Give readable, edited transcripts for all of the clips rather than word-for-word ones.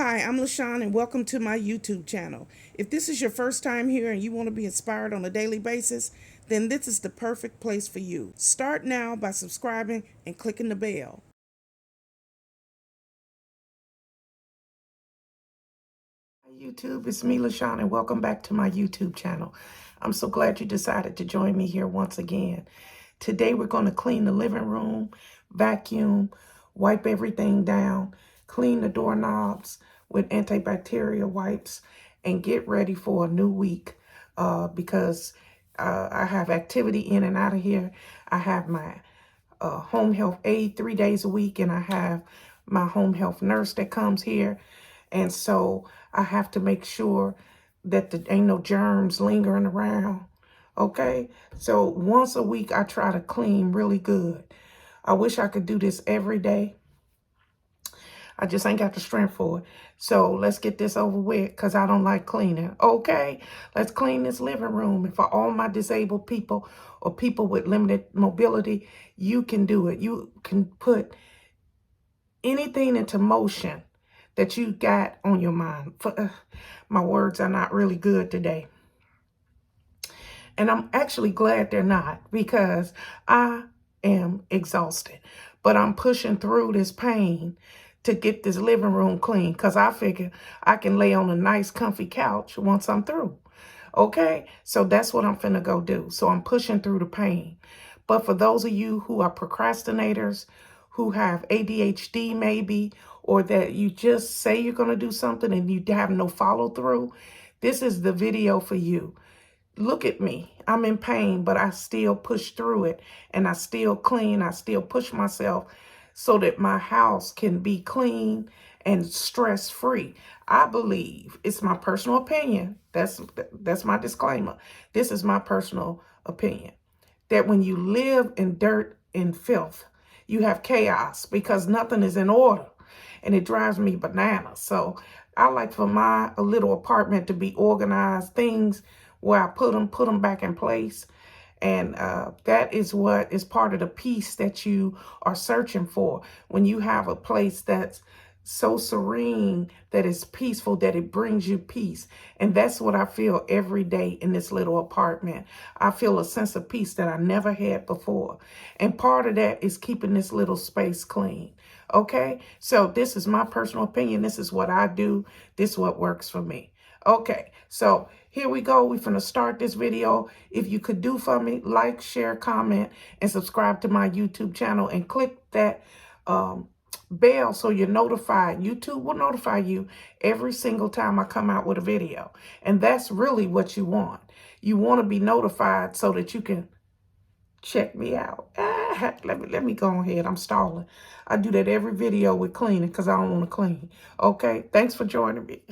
Hi, I'm LaShawn and welcome to my YouTube channel. If this is your first time here and you want to be inspired on a daily basis, then this is the perfect place for you. Start now by subscribing and clicking the bell. Hi YouTube, it's me LaShawn and welcome back to my YouTube channel. I'm so glad you decided to join me here once again. Today we're going to clean the living room, vacuum, wipe everything down, clean the doorknobs with antibacterial wipes, and get ready for a new week because I have activity in and out of here. I have my home health aide 3 days a week, and I have my home health nurse that comes here. And so I have to make sure that there ain't no germs lingering around. Okay, so once a week I try to clean really good. I wish I could do this every day. I just ain't got the strength for it. So let's get this over with because I don't like cleaning. Okay, let's clean this living room. And for all my disabled people or people with limited mobility, you can do it. You can put anything into motion that you got on your mind. My words are not really good today. And I'm actually glad they're not because I am exhausted. But I'm pushing through this pain to get this living room clean because I figure I can lay on a nice comfy couch once I'm through. Okay, so that's what I'm finna go do. So I'm pushing through the pain. But for those of you who are procrastinators, who have ADHD maybe, or that you just say you're going to do something and you have no follow through, this is the video for you. Look at me. I'm in pain, but I still push through it and I still clean. I still push myself so that my house can be clean and stress-free. I believe, it's my personal opinion. That's my disclaimer. This is my personal opinion. That when you live in dirt and filth, you have chaos because nothing is in order. And it drives me bananas. So I like for my little apartment to be organized, things where I put them back in place. And that is what is part of the peace that you are searching for. When you have a place that's so serene, that is peaceful, that it brings you peace. And that's what I feel every day in this little apartment. I feel a sense of peace that I never had before. And part of that is keeping this little space clean. Okay, so this is my personal opinion. This is what I do. This is what works for me. Okay, so here we go. We're going to start this video. If you could do for me, like, share, comment, and subscribe to my YouTube channel and click that bell so you're notified. YouTube will notify you every single time I come out with a video. And that's really what you want. You want to be notified so that you can check me out. Let me go ahead. I'm stalling. I do that every video with cleaning because I don't want to clean. Okay, thanks for joining me.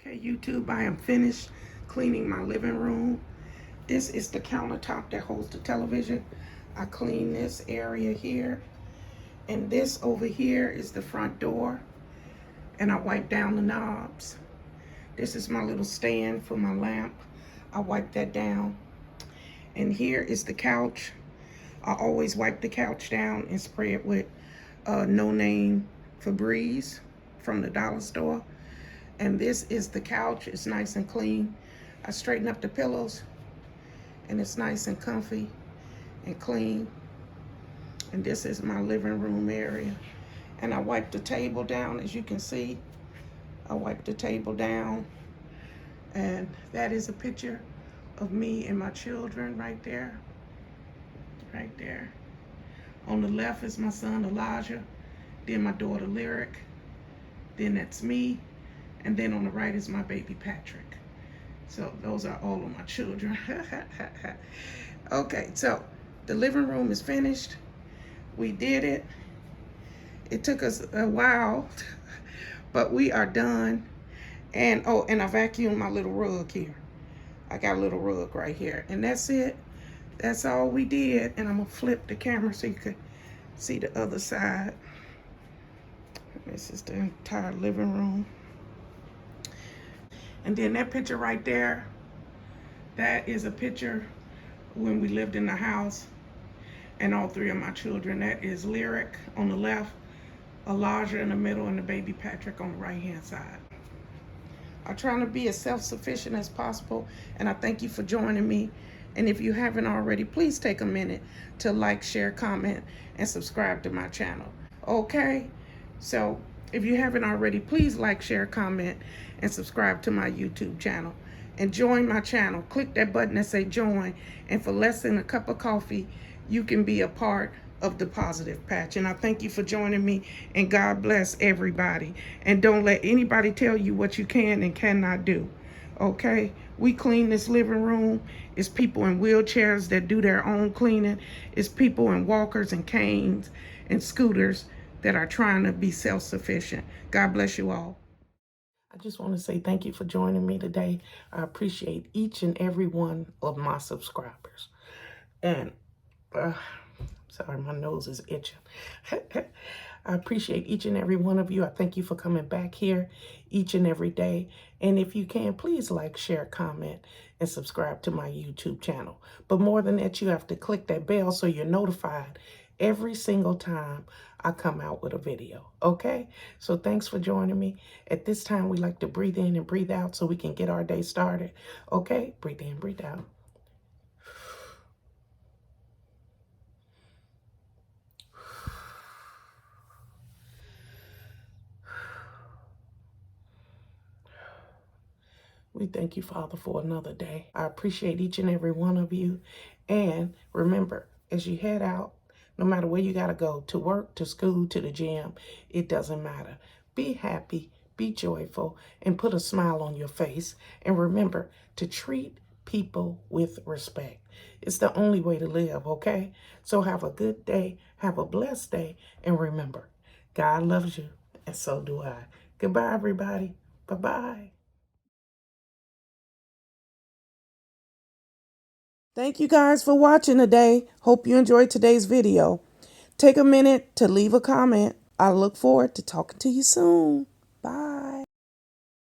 Okay, YouTube, I am finished cleaning my living room. This is the countertop that holds the television. I clean this area here. And this over here is the front door. And I wipe down the knobs. This is my little stand for my lamp. I wipe that down. And here is the couch. I always wipe the couch down and spray it with No Name Febreze from the dollar store. And this is the couch. It's nice and clean. I straighten up the pillows and it's nice and comfy and clean. And this is my living room area. And I wipe the table down, as you can see. I wipe the table down. And that is a picture of me and my children right there. Right there. On the left is my son Elijah, then my daughter Lyric, then that's me, and then on the right is my baby Patrick. So those are all of my children. Okay, so the living room is finished. We did it. It took us a while, but we are done. And oh, and I vacuumed my little rug here. I got a little rug right here, and that's it. That's all we did. And I'm gonna flip the camera so you can see the other side. This is the entire living room. And then that picture right there, that is a picture when we lived in the house and all three of my children. That is Lyric on the left, Elijah in the middle, and the baby Patrick on the right hand side. I'm trying to be as self-sufficient as possible, and I thank you for joining me. And if you haven't already, please take a minute to like, share, comment, and subscribe to my channel. Okay? So if you haven't already, please like, share, comment, and subscribe to my YouTube channel. And join my channel. Click that button that say join. And for less than a cup of coffee, you can be a part of the Positive Patch. And I thank you for joining me. And God bless everybody. And don't let anybody tell you what you can and cannot do. Okay? We clean this living room. It's people in wheelchairs that do their own cleaning. It's people in walkers and canes and scooters that are trying to be self-sufficient. God bless you all. I just want to say thank you for joining me today. I appreciate each and every one of my subscribers. And, sorry, my nose is itching. I appreciate each and every one of you. I thank you for coming back here each and every day. And if you can, please like, share, comment, and subscribe to my YouTube channel. But more than that, you have to click that bell so you're notified every single time I come out with a video, okay? So thanks for joining me. At this time, we like to breathe in and breathe out so we can get our day started, okay? Breathe in, breathe out. We thank you, Father, for another day. I appreciate each and every one of you. And remember, as you head out, no matter where you got to go, to work, to school, to the gym, it doesn't matter. Be happy, be joyful, and put a smile on your face. And remember to treat people with respect. It's the only way to live, okay? So have a good day, have a blessed day, and remember, God loves you, and so do I. Goodbye, everybody. Bye-bye. Thank you guys for watching today. Hope you enjoyed today's video. Take a minute to leave a comment. I look forward to talking to you soon. Bye.